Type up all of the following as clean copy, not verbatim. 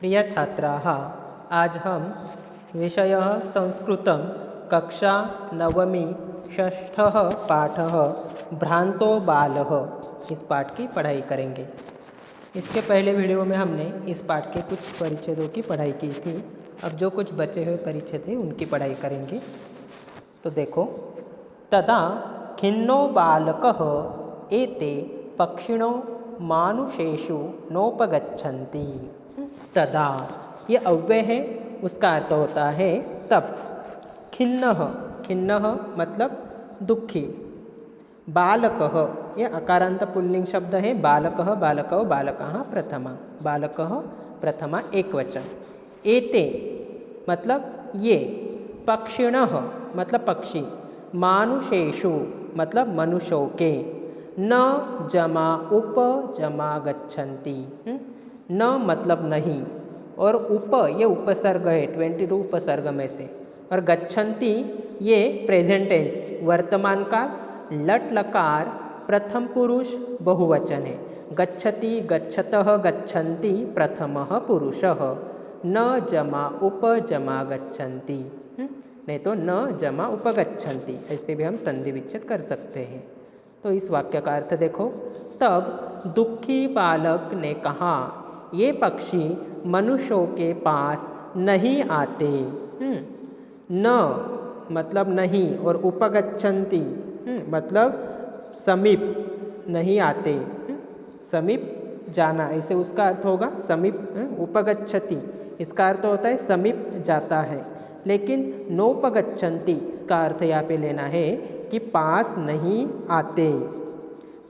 प्रिय छात्राः, आज हम विषयः संस्कृतं कक्षा नवमी षष्ठः पाठः भ्रांतो बालः इस पाठ की पढ़ाई करेंगे। इसके पहले वीडियो में हमने इस पाठ के कुछ परिच्छेदों की पढ़ाई की थी। अब जो कुछ बचे हुए परिच्छेद हैं उनकी पढ़ाई करेंगे। तो देखो, तदा खिन्नो बालकः एते पक्षिणो मानुषेषु नोपगच्छन्ति। तदा ये अव्यय है, उसका अर्थ होता है तब। खिन्नः, खिन्नः मतलब दुखी। बालकः ये अकारांत पुल्लिंग शब्द है। बालकः, बालकौ, बालकः प्रथमा, बालकः प्रथमा एक वचन। एते मतलब ये। पक्षिणः मतलब पक्षी। मानुषेषु मतलब मनुष्यों के। न जमा उप जमा गच्छन्ति। न मतलब नहीं, और उप ये उपसर्ग है 22 उपसर्ग में से, और गच्छन्ति ये प्रेजेंट टेंस वर्तमान काल। लट लकार प्रथम पुरुष बहुवचन है। गच्छति, गच्छतः, गच्छन्ति प्रथमः पुरुषः। न जमा उप जमा गच्छन्ति, नहीं तो न जमा उपगच्छन्ति, ऐसे भी हम संधि विच्छेद कर सकते हैं। तो इस वाक्य का अर्थ देखो, तब दुखी बालक ने कहा, ये पक्षी मनुष्यों के पास नहीं आते। न मतलब नहीं, और उपगच्छन्ति मतलब समीप नहीं आते। समीप जाना, ऐसे उसका अर्थ होगा समीप। उपगच्छति इसका अर्थ होता है समीप जाता है, लेकिन नोपगच्छन्ति इसका अर्थ यहाँ पे लेना है कि पास नहीं आते।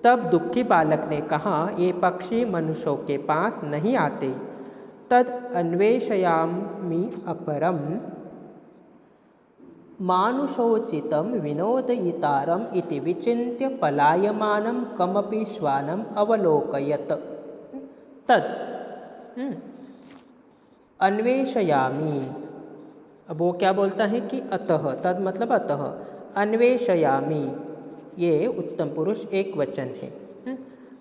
तब दुखी बालक ने कहा, ये पक्षी मनुष्यों के पास नहीं आते। तद अन्वेषयामि अपरम मानुषोचितं विनोदयितारम् इति विचिन्त्य पलायमानं कमपि श्वानम् अवलोकयत्। तद अन्वेषयामि, अब वो क्या बोलता है कि अतः, तद मतलब अतः। अन्वेषयामि ये उत्तम पुरुष एक वचन है।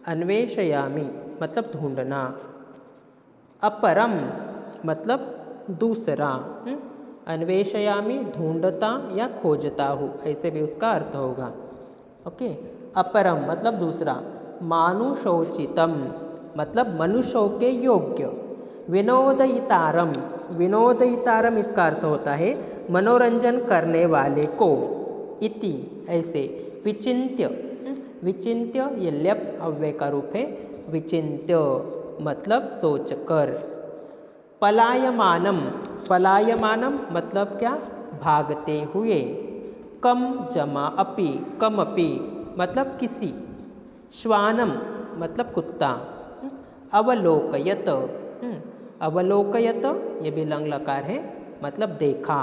अन्वेषयामि मतलब ढूंढना। अपरम मतलब दूसरा। अन्वेषयामि ढूंढता या खोजता हूँ, ऐसे भी उसका अर्थ होगा। ओके, अपरम मतलब दूसरा। मानुषोचितम मतलब मनुष्यों के योग्य। विनोदयितारम, विनोदयितारम इसका अर्थ होता है मनोरंजन करने वाले को। इति ऐसे। विचिन्त्य, विचिन्त्य ये ल्यप अव्यय का रूप है। विचिन्त्य मतलब सोचकर। पलायमानम, पलायमानम मतलब क्या, भागते हुए। कम जमा अपि, कम अपि मतलब किसी। श्वानम मतलब कुत्ता। अवलोकयत, अवलोकयत ये भी लंग लकार है, मतलब देखा।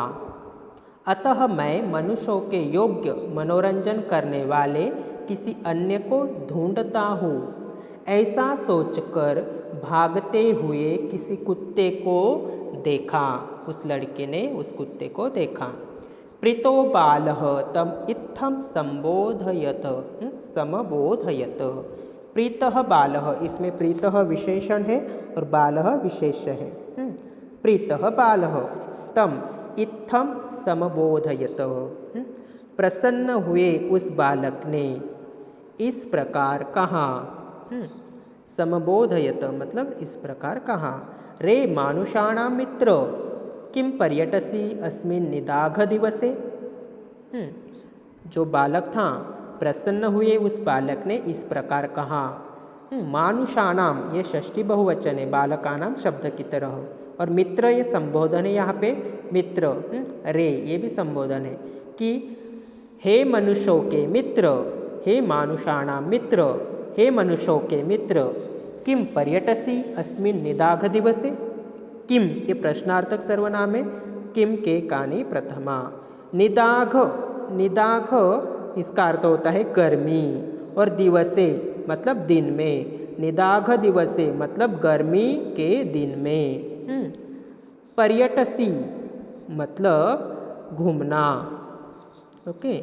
अतः मैं मनुष्यों के योग्य मनोरंजन करने वाले किसी अन्य को ढूंढता हूँ। ऐसा सोचकर भागते हुए किसी कुत्ते को देखा। उस लड़के ने उस कुत्ते को देखा। प्रीतो बालः तम इत्थम संबोधयत, समबोधयत। प्रीतः बालः, इसमें प्रीतः विशेषण है और बालः विशेष्य है। प्रीतः बालः तम इत्थम समबोधयत, प्रसन्न हुए उस बालक ने इस प्रकार कहा। समबोधयत मतलब इस प्रकार कहा। रे मानुषाणां मित्र किम पर्यटसी अस्मिन् निदाघ दिवसे। जो बालक था, प्रसन्न हुए उस बालक ने इस प्रकार कहा। मानुषाणाम ये षष्ठी बहुवचन है बालकानाम शब्द की तरह, और मित्र ये संबोधन है यहाँ पे। मित्र रे ये भी संबोधन है कि हे मनुष्यों के मित्र, हे मानुषाणाम मित्र, हे मनुष्यों के मित्र। किम पर्यटसी अस्मिन् निदाघ दिवसे। किम ये प्रश्नार्थक सर्वनाम है। किम के कानी प्रथमा। निदाघ, निदाघ इसका अर्थ होता है गर्मी, और दिवसे मतलब दिन में। निदाघ दिवसे मतलब गर्मी के दिन में। पर्यटसी मतलब घूमना। ओके,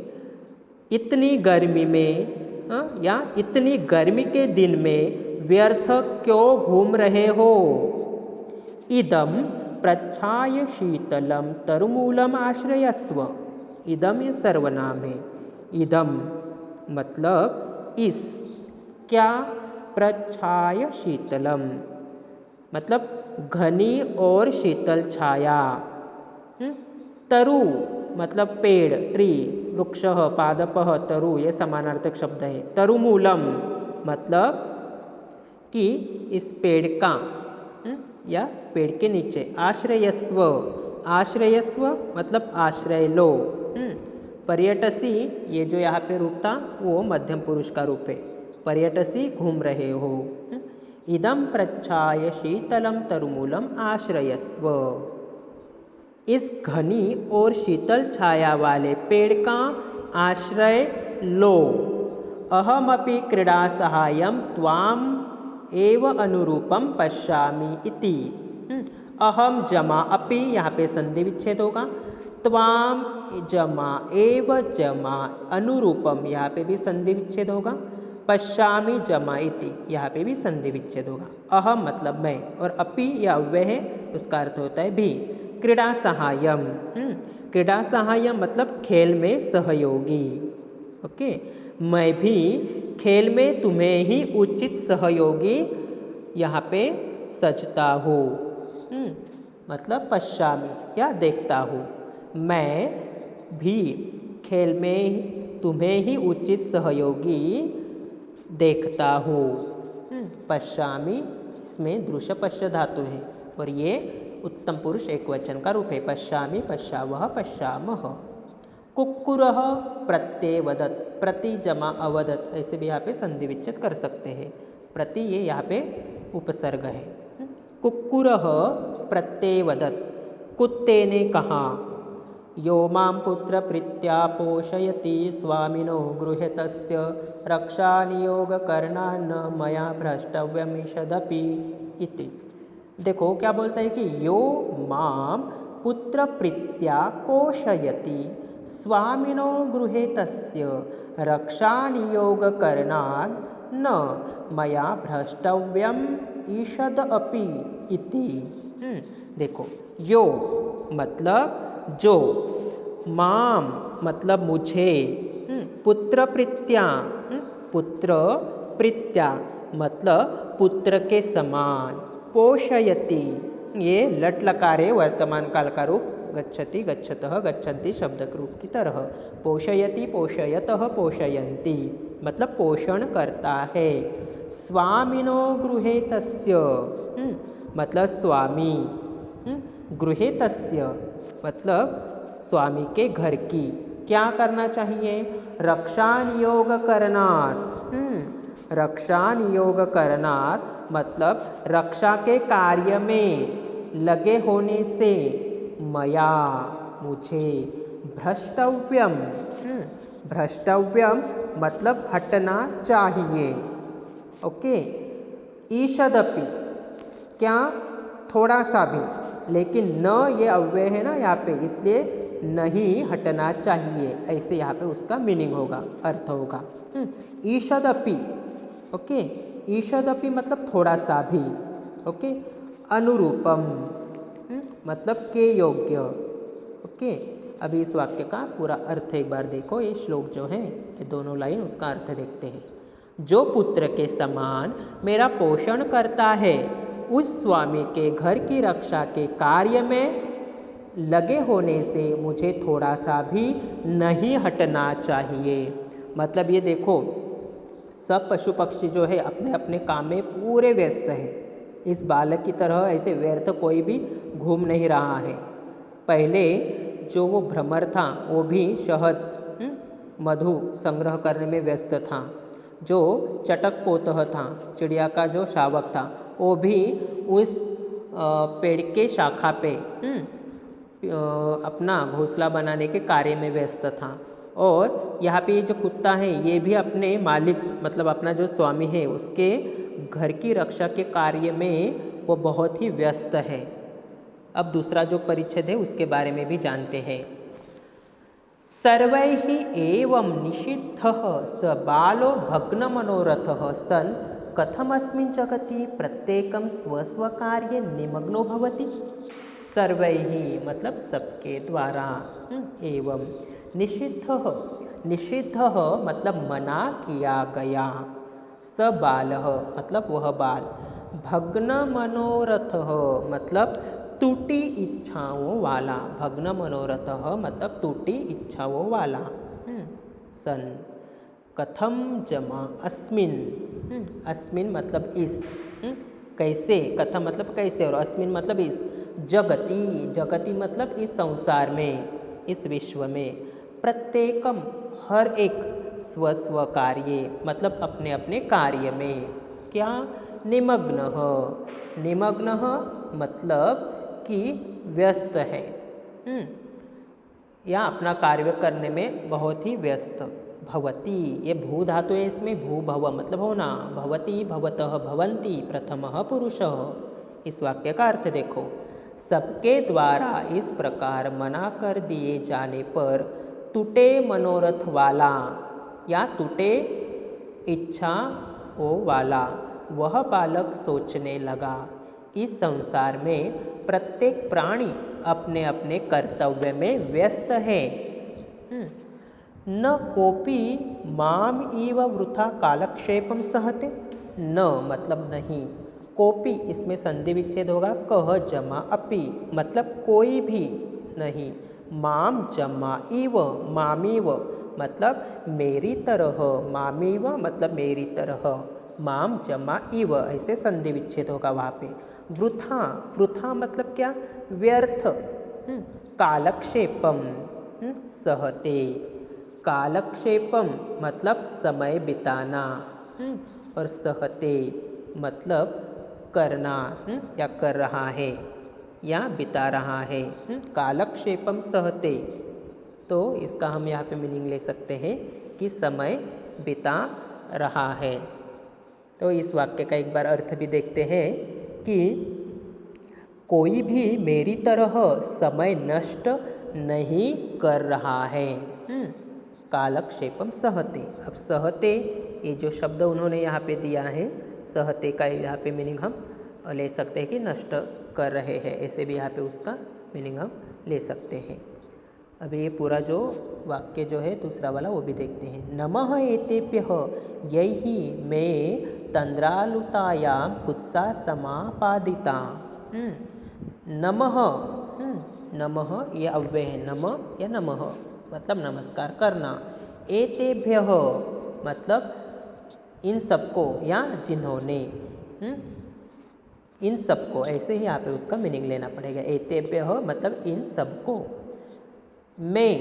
इतनी गर्मी में या इतनी गर्मी के दिन में व्यर्थ क्यों घूम रहे हो। इदम प्रच्छाय शीतलम तरुमूलम आश्रयस्व। इदम ये सर्वनाम है। इदम मतलब इस, क्या, प्रच्छाय शीतलम मतलब घनी और शीतल छाया। तरु मतलब पेड़, ट्री, वृक्षः, पादपः, तरु ये समानार्थक शब्द है। तरुमूलम मतलब कि इस पेड़ का या पेड़ के नीचे। आश्रयस्व, आश्रयस्व मतलब आश्रय लो। पर्यटसी ये जो यहाँ पे रूप था वो मध्यम पुरुष का रूप है। पर्यटसी घूम रहे हो। इदम प्रच्छाय शीतलम तरुमूलम आश्रयस्व। इस घनी और शीतल छाया वाले पेड़ का आश्रय लो। अहमपि क्रीडा सहायम त्वाम एव अनुरूपम पश्यामि इति। अहम जमा अपि, यहाँ पे संधि विच्छेद होगा। त्वाम जमा एव जमा अनुरूपम, यहाँ पे भी संधि विच्छेद होगा। पश्यामि जमा इति, यहाँ पे भी संधि विच्छेद होगा। अहम मतलब मैं, और अपि या अव्यय है, उसका अर्थ होता है भी। क्रीडा सहायम, क्रीडा सहायम मतलब खेल में सहयोगी। ओके, मैं भी खेल में तुम्हें ही उचित सहयोगी यहाँ पे सचता हूँ। मतलब पश्यामि या देखता हूँ। मैं भी खेल में तुम्हें ही उचित सहयोगी देखता हूँ। पश्यामि इसमें दृश्य पश्य धातु है और ये उत्तम पुरुष एकवचन का रूप है। पश्यामि, पश्यावः, पश्यामः। कुक्कुरः प्रत्यय वदत्, प्रति जमा अवदत्, ऐसे भी यहाँ पे संधि विच्छेद कर सकते हैं। प्रति ये यहाँ पे उपसर्ग है। कुक्कुरः प्रत्यय वदत्, कुत्ते ने कहा। यो मां पुत्र प्रीत्या पोषयति स्वामिनो गृहे तस्य रक्षानियोगकरणान्न मया भ्रष्टव्यमिषदपि इति। देखो क्या बोलता है कि यो मां पुत्र प्रीत्या पोषयति स्वामिनो गृहे तस्य रक्षानियोगकरणात् न मया भ्रष्टव्यम ईषद अपि इति। देखो, यो मतलब जो, माम मतलब मुझे, पुत्र प्रीत्या, पुत्र प्रीत्या मतलब पुत्र के समान, पोषयति ये लट लकारे वर्तमान काल का रूप, गच्छति, गच्छतः, गच्छन्ति शब्द रूप की तरह। पोषयति, पोषयतः, पोषयन्ति मतलब पोषण करता है। स्वामिनो गृहे तस्य मतलब स्वामी, गृहे तस्य मतलब स्वामी के घर की क्या करना चाहिए? रक्षा नियोग करनात्। रक्षा नियोग करनात् मतलब रक्षा के कार्य में लगे होने से मया मुझे भ्रष्टव्यम, भ्रष्टव्यम मतलब हटना चाहिए। ओके, ईषदपि क्या, थोड़ा सा भी, लेकिन न ये अव्यय है ना यहाँ पे, इसलिए नहीं हटना चाहिए, ऐसे यहाँ पे उसका मीनिंग होगा, अर्थ होगा। ईषदपि, ओके, ईषदपि मतलब थोड़ा सा भी। ओके, अनुरूपम मतलब के योग्य। ओके, अभी इस वाक्य का पूरा अर्थ एक बार देखो। ये श्लोक जो है, ये दोनों लाइन उसका अर्थ देखते हैं। जो पुत्र के समान मेरा पोषण करता है, उस स्वामी के घर की रक्षा के कार्य में लगे होने से मुझे थोड़ा सा भी नहीं हटना चाहिए। मतलब ये देखो, सब पशु पक्षी जो है अपने अपने काम में पूरे व्यस्त है। इस बालक की तरह ऐसे व्यर्थ कोई भी घूम नहीं रहा है। पहले जो वो भ्रमर था वो भी शहद मधु संग्रह करने में व्यस्त था। जो चटक पोतह था, चिड़िया का जो शावक था, वो भी उस पेड़ के शाखा पे अपना घोंसला बनाने के कार्य में व्यस्त था। और यहाँ पे जो कुत्ता है ये भी अपने मालिक मतलब अपना जो स्वामी है उसके घर की रक्षा के कार्य में वो बहुत ही व्यस्त है। अब दूसरा जो परिच्छेद है उसके बारे में भी जानते हैं। सर्वैः एवं निषिद्धः स बालो भग्न मनोरथः सन् कथमस्मिन् जगति प्रत्येकं स्वस्वकार्ये निमग्नो भवति। सर्वैः मतलब सबके द्वारा। एवं निषिद्धः, निषिद्धः मतलब मना किया गया। स बालः मतलब वह बाल। भग्न मनोरथः मतलब टूटी इच्छाओं वाला। भग्न मनोरथः मतलब टूटी इच्छाओं वाला। सन कथम जमा अस्मिन। अस्मिन मतलब इस। कैसे, कथम मतलब कैसे और अस्मिन मतलब इस। जगति, जगति मतलब इस संसार में, इस विश्व में। प्रत्येकम हर एक, स्वस्व कार्ये मतलब अपने अपने कार्य में। क्या, निमग्न। निमग्न मतलब कि व्यस्त है, या अपना कार्य करने में बहुत ही व्यस्त। भवति ये भू धातु है, इसमें भू भव मतलब होना। भवति भवतः भवन्ति प्रथमः पुरुषः। इस वाक्य का अर्थ देखो। सबके द्वारा इस प्रकार मना कर दिए जाने पर टूटे मनोरथ वाला या टूटे इच्छा ओ वाला वह बालक सोचने लगा, इस संसार में प्रत्येक प्राणी अपने अपने कर्तव्य में व्यस्त है। न कोपी माम इव वृथा कालक्षेपम सहते। न मतलब नहीं, कोपी इसमें संधि विच्छेद होगा। कह जमा अपि मतलब कोई भी नहीं। माम जमा इव, मामीव मतलब मेरी तरह। मामीव मतलब मेरी तरह। माम जमा इव ऐसे संधि विच्छेद होगा वहाँ पे। वृथा, वृथा मतलब क्या, व्यर्थ। कालक्षेपम सहते। कालक्षेपम मतलब समय बिताना, और सहते मतलब करना, या कर रहा है या बिता रहा है। कालक्षेपम सहते, तो इसका हम यहाँ पे मीनिंग ले सकते हैं कि समय बिता रहा है। तो इस वाक्य का एक बार अर्थ भी देखते हैं कि कोई भी मेरी तरह समय नष्ट नहीं कर रहा है। कालक्षेपम सहते। अब सहते ये जो शब्द उन्होंने यहाँ पे दिया है, सहते का यहाँ पे मीनिंग हम ले सकते हैं कि नष्ट कर रहे हैं, ऐसे भी यहाँ पे उसका मीनिंग हम ले सकते हैं। अभी ये पूरा जो वाक्य जो है दूसरा वाला वो भी देखते हैं। नमः एतेभ्यः यैहि मे तंद्रालुतायां कुत्सा समापादिता। नमः, नमः ये अव्यय है। नमः या नमः मतलब नमस्कार करना। एतेभ्यः मतलब इन सबको या जिन्होंने, इन सबको, ऐसे ही यहाँ पे उसका मीनिंग लेना पड़ेगा। एतेभ्यः मतलब इन सबको। मैं,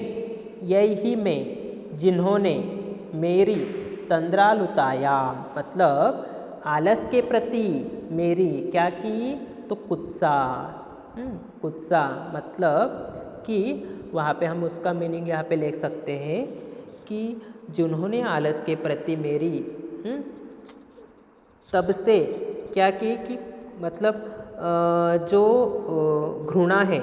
यही मैं, जिन्होंने, मेरी, तंद्रालुताया मतलब आलस के प्रति मेरी क्या की, तो कुत्सा। कुत्सा मतलब कि वहाँ पे हम उसका मीनिंग यहाँ पे ले सकते हैं कि जिन्होंने आलस के प्रति मेरी तब से क्या की कि मतलब जो घृणा है।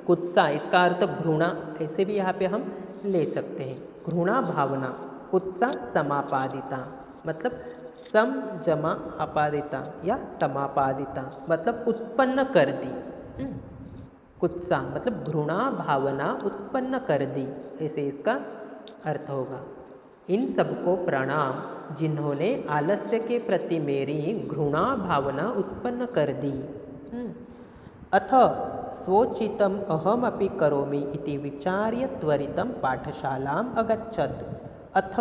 कुत्सा इसका अर्थ घृणा, ऐसे भी यहाँ पे हम ले सकते हैं। घृणा भावना। कुत्सा समापादिता मतलब सम जमा आपादिता या समापादिता मतलब उत्पन्न कर दी। कुत्सा मतलब घृणा भावना उत्पन्न कर दी, ऐसे इसका अर्थ होगा। इन सबको प्रणाम जिन्होंने आलस्य के प्रति मेरी घृणा भावना उत्पन्न कर दी। अथ स्वोचितम अहमपि करोमि इति विचार्य त्वरितं पाठशालाम् अगच्छत्। अथ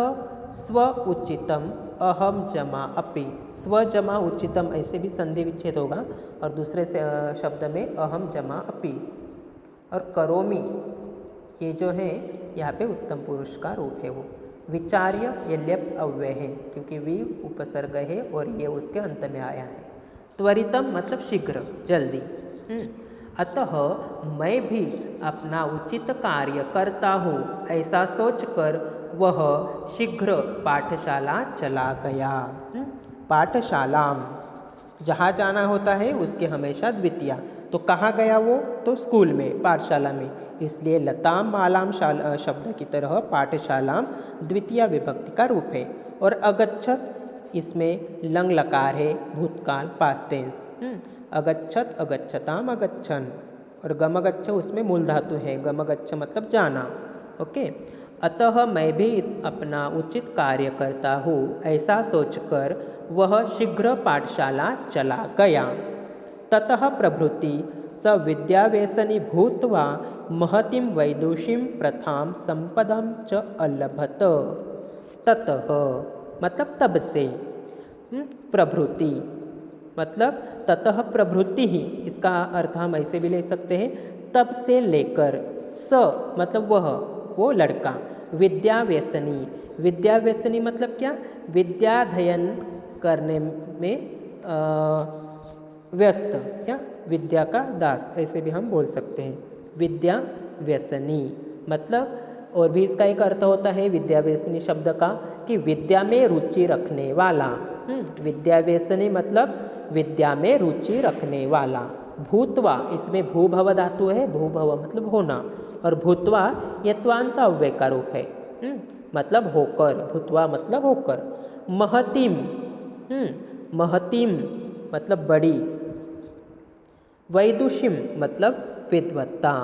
स्व उचितम अहम जमा अपि। स्व जमा उचितम ऐसे भी संधि विच्छेद होगा, और दूसरे से शब्द में अहम जमा अपि। और करोमि ये जो है यहाँ पे उत्तम पुरुष का रूप है। वो विचार्य ये लेप अव्यय है क्योंकि वी उपसर्ग है और ये उसके अंत में आया है। त्वरितम मतलब शीघ्र, जल्दी। अतः मैं भी अपना उचित कार्य करता हूँ, ऐसा सोचकर वह शीघ्र पाठशाला चला गया। पाठशाला जहाँ जाना होता है उसके हमेशा द्वितीया, तो कहाँ गया वो, तो स्कूल में, पाठशाला में। इसलिए लताम मालाम शब्द की तरह पाठशालाम द्वितीय विभक्ति का रूप है। और अगच्छत इसमें लंग लकार है, भूतकाल पास्ट टेंस। अगच्छत अगच्छताम अगच्छन, और गमगच्छ उसमें मूल धातु है, गमगच्छ मतलब जाना। ओके, अतः मैं भी अपना उचित कार्य करता हूँ, ऐसा सोचकर वह शीघ्र पाठशाला चला गया। ततः प्रभृति स विद्याव्यसनी भूत्वा महतीं वैदुषीं प्रथां संपदं च अलभत। ततः मतलब तब से, प्रभृति मतलब ततः प्रभृति ही, इसका अर्थ हम ऐसे भी ले सकते हैं, तब से लेकर, स मतलब वह, वो लड़का, विद्याव्यसनी, विद्याव्यसनी मतलब क्या, विद्याध्ययन करने में व्यस्त या विद्या का दास, ऐसे भी हम बोल सकते हैं। विद्या व्यसनी मतलब, और भी इसका एक अर्थ होता है विद्या व्यसनी शब्द का कि विद्या में रुचि रखने वाला। विद्या व्यसनी मतलब विद्या में रुचि रखने वाला। भूतवा, इसमें भूभव धातु है, भूभव मतलब होना, और भूतवा यत्वांत अव्यय का रूप है, मतलब होकर, भूतवा मतलब होकर। महतीम, महतीम मतलब बड़ी, वैदुषीम मतलब विद्वत्ता,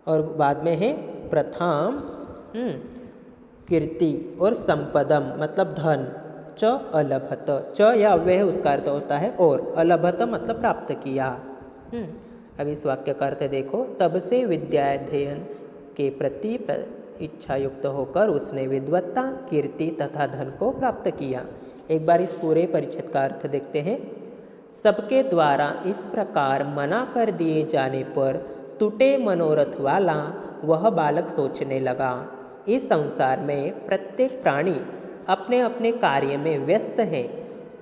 और बाद में है प्रथाम कीर्ति, और संपदम मतलब धन, च अलभत, च या अव्यय है उसका अर्थ होता है और, अलभत मतलब प्राप्त किया। अब इस वाक्य का अर्थ देखो, तब से विद्याध्ययन के प्रति इच्छा युक्त होकर उसने विद्वत्ता, कीर्ति तथा धन को प्राप्त किया। एक बार इस पूरे परिच्छेद का अर्थ देखते हैं। सबके द्वारा इस प्रकार मना कर दिए जाने पर टूटे मनोरथ वाला वह बालक सोचने लगा, इस संसार में प्रत्येक प्राणी अपने अपने कार्य में व्यस्त है,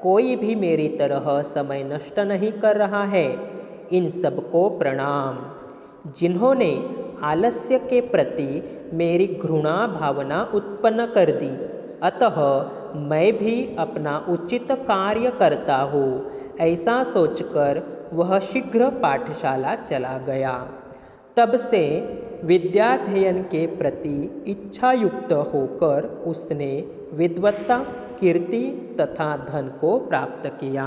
कोई भी मेरी तरह समय नष्ट नहीं कर रहा है। इन सबको प्रणाम, जिन्होंने आलस्य के प्रति मेरी घृणा भावना उत्पन्न कर दी, अतः मैं भी अपना उचित कार्य करता हूँ, ऐसा सोचकर वह शीघ्र पाठशाला चला गया। तब से विद्याध्ययन के प्रति इच्छायुक्त होकर उसने विद्वत्ता, कीर्ति तथा धन को प्राप्त किया।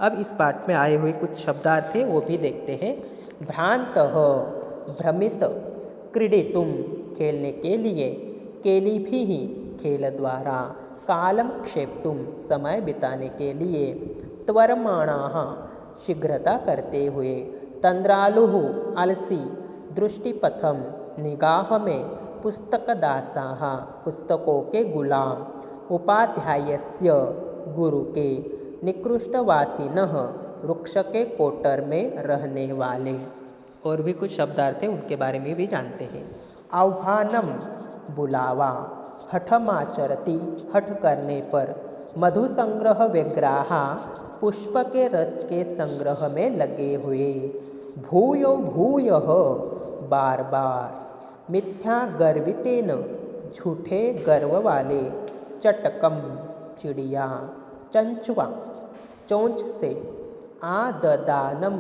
अब इस पाठ में आए हुए कुछ शब्दार्थ हैं, वो भी देखते हैं। भ्रांतः भ्रमित, क्रीडितुम खेलने के लिए, केलिभिः खेल द्वारा, कालम क्षेप्तुम समय बिताने के लिए, त्वरमाणाः शीघ्रता करते हुए, तंद्रालुः आलसी, दृष्टिपथम निगाह में, पुस्तकदासाः पुस्तकों के गुलाम, उपाध्यायस्य गुरु के, निकृष्टवासिनः वृक्ष के कोटर में रहने वाले। और भी कुछ शब्दार्थ हैं, उनके बारे में भी जानते हैं। आह्वानम बुलावा, हठमाचरति हठ करने पर, मधु संग्रह विग्राहा पुष्प के रस के संग्रह में लगे हुए, भूयो भूयः बार बार, मिथ्या गर्वितेन झूठे गर्व वाले, चटकम चिड़िया, चंचुआ चोंच से, आददानम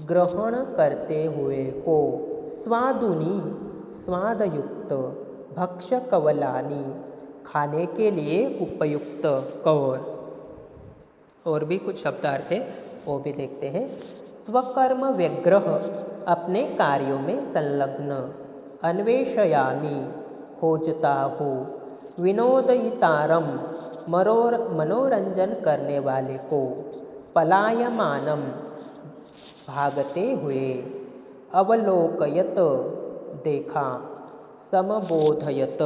ग्रहण करते हुए को, स्वादुनी स्वादयुक्त, भक्ष्य कवलानी खाने के लिए उपयुक्त कौर। और भी कुछ शब्दार्थ है, वो भी देखते हैं। स्वकर्म व्यग्रह अपने कार्यों में संलग्न, अन्वेषयामी खोजता हूँ, विनोदयितारम मनोरंजन करने वाले को, पलायमानम भागते हुए, अवलोकयत देखा, समबोधयत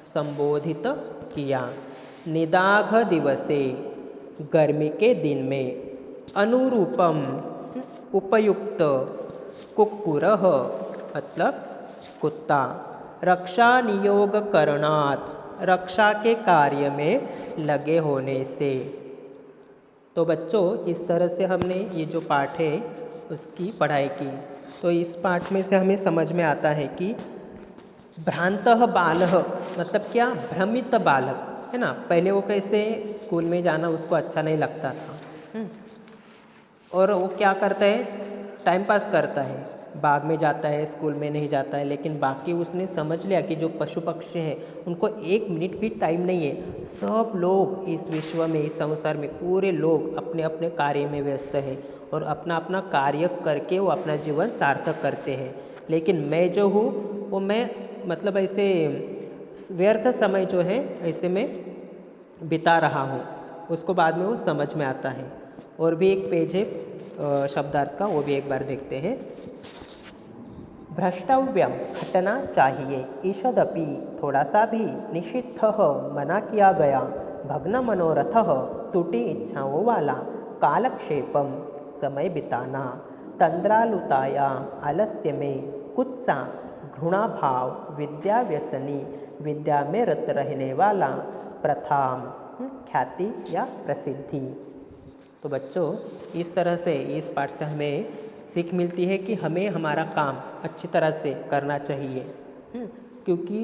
संबोधित किया, निदाघ दिवसे गर्मी के दिन में, अनुरूपम उपयुक्त, कुक्कुरः मतलब कुत्ता, रक्षा नियोग करणात् रक्षा के कार्य में लगे होने से। तो बच्चों, इस तरह से हमने ये जो पाठ है उसकी पढ़ाई की। तो इस पाठ में से हमें समझ में आता है कि भ्रांतः बालः मतलब क्या, भ्रमित बालक है ना। पहले वो कैसे स्कूल में जाना उसको अच्छा नहीं लगता था, और वो क्या करता है, टाइम पास करता है, बाग में जाता है, स्कूल में नहीं जाता है, लेकिन बाकी उसने समझ लिया कि जो पशु पक्षी हैं उनको 1 मिनट भी टाइम नहीं है। सब लोग इस विश्व में, इस संसार में पूरे लोग अपने अपने कार्य में व्यस्त हैं और अपना अपना कार्य करके वो अपना जीवन सार्थक करते हैं। लेकिन मैं जो हूँ वो मैं मतलब ऐसे व्यर्थ समय जो है ऐसे में बिता रहा हूँ, उसको बाद में वो समझ में आता है। और भी एक पेज है शब्दार्थ का, वो भी एक बार देखते हैं। भ्रष्टव्यम हटना चाहिए, ईषदपि थोड़ा सा भी निषिद्धः मना किया गया, भग्न मनोरथः टूटी इच्छाओं वाला कालक्षेपम समय बिताना, तंद्रालुताया आलस्य में कुत्सा घृणा भाव विद्या व्यसनी, विद्या में रत रहने वाला प्रथाम ख्याति या प्रसिद्धि। तो बच्चों इस तरह से इस पाठ से हमें सीख मिलती है कि हमें हमारा काम अच्छी तरह से करना चाहिए। क्योंकि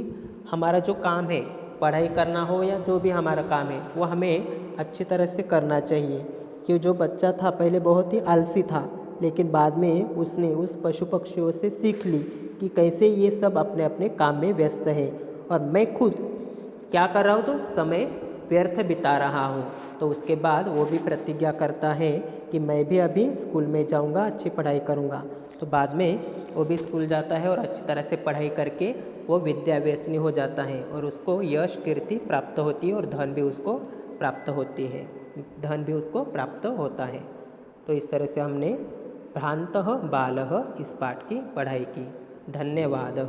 हमारा जो काम है, पढ़ाई करना हो या जो भी हमारा काम है, वो हमें अच्छी तरह से करना चाहिए। कि जो बच्चा था पहले बहुत ही आलसी था, लेकिन बाद में उसने उस पशु पक्षियों से सीख ली कि कैसे ये सब अपने अपने काम में व्यस्त है और मैं खुद क्या कर रहा हूँ, तो समय व्यर्थ बिता रहा हूँ। तो उसके बाद वो भी प्रतिज्ञा करता है कि मैं भी अभी स्कूल में जाऊँगा, अच्छी पढ़ाई करूँगा। तो बाद में वो भी स्कूल जाता है और अच्छी तरह से पढ़ाई करके वो विद्या व्यसनी हो जाता है और उसको यश कीर्ति प्राप्त होती है और धन भी उसको प्राप्त होती है, धन भी उसको प्राप्त होता है। तो इस तरह से हमने भ्रांतः बालः इस पाठ की पढ़ाई की। धन्यवाद।